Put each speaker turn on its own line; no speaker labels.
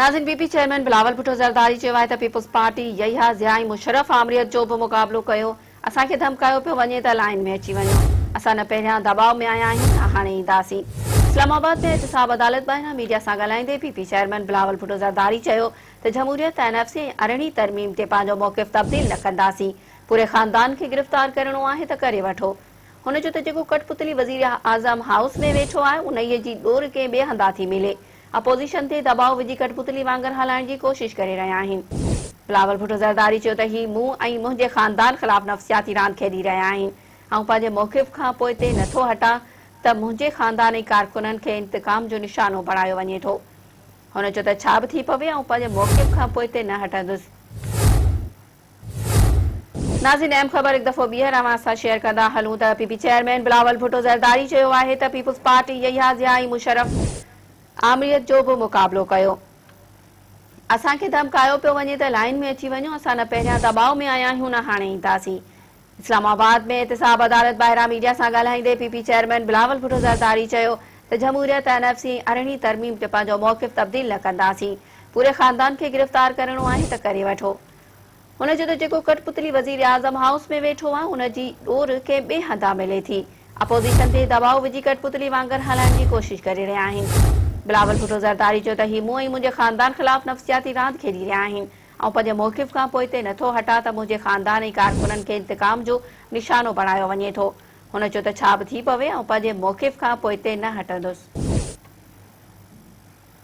नाज़रीन, PP chairman Balawal Bhutto Zardari चयो आहे त पीपल्स पार्टी यहिया ज़ियाई मुशर्रफ आमरीत जो बि मुक़ाबिलो कयो। असांखे धमकायो पियो वञे त लाइन में अची वञो। असां न पहिरियां दबाव में आया आहियूं न हाणे ईंदासीं। इस्लामाबाद में एहतिसाब अदालत ॿाहिरां मीडिया सां ॻाल्हाईंदे पीपी चेयरमैन बलावल भुट्टो ज़रदारी चयो त जमहूरियत एनएफसी ऐं अरिड़हीं तरमीम ते पंहिंजो मौक़िफ़ तब्दील न कंदासीं। पूरे खानदान खे गिरफ़्तार करणो आहे त करे वठो। हुन जो त जेको कठपुतली वज़ीर आज़म हाउस में वेठो आहे उन्हीअ जी ॾोर कंहिं ॿिए हंधा थी मिले। अपोज़िशन ते दबाव विझी कठपुतली वांगर हलाइण जी कोशिश करे रहिया आहिनि। बलावल भुट्टो ज़रदारी चयो त ही मूं ऐं मुंहिंजे खानदान ख़िलाफ़ नफ़सियाती रांदि खेॾी रहिया आहिनि ऐं पंहिंजे मौक़िफ़ खां पोइ ते नथो हटा त मुंहिंजे खानदानी कारकुननि खे इंतकाम जो निशानो बणायो वञे थो। हुन चयो त छा बि थी पवे ऐं पंहिंजे मौक़िफ़ खां पोइ ते न हटंदुसि। नाज़रीन, अहम ख़बर हिकु दफ़ो ॿीहर अवां सां शेयर कंदा हलूं त पीपी चेयरमैन बलावल भुट्टो ज़रदारी चयो आहे त पीपल्स पार्टी यहिया ज़ियाई मुशर्रफ आमरीत जो बि मुक़ाबिलो कयो। असांखे धमकायो पियो वञे त लाइन में अची वञो। असां न पहिरियां दबाव में आया आहियूं न हाणे ईंदासीं। इस्लामाबाद में एहतिसाब अदालत ॿाहिरां मीडिया सां ॻाल्हाईंदे पीपी चेयरमैन बलावल भुट्टो ज़रदारी चयो त जमहूरियत एनएफसी अरिड़हीं तरमीम ते पंहिंजो मौक़िफ़ तब्दील न कंदासीं। पूरे खानदान खे गिरफ़्तार करणो आहे त करे वठो। हुन जो त जेको कठपुतली वज़ीर आज़म हाउस में वेठो आहे उन जी ॾोर कंहिं ॿिए हंधा मिले थी। अपोज़िशन ते दबाव विझी कठपुतली वांगर हलाइण जी कोशिश करे रहिया आहिनि। बलावल भुट्टो ज़रदारी चयो त ही मूं ऐं मुंहिंजे खानदान ख़िलाफ़ नफ़सियाती रांदि खेॾी रहिया आहिनि ऐं पंहिंजे मौक़िफ़ खां पोइ ते नथो हटा त मुंहिंजे खानदान ऐं कारकुननि खे इंतकाम जो निशानो बणायो वञे थो। हुन चयो त छा बि थी पवे ऐं पंहिंजे मौक़िफ़ खां पोइ ते न हटंदुसि।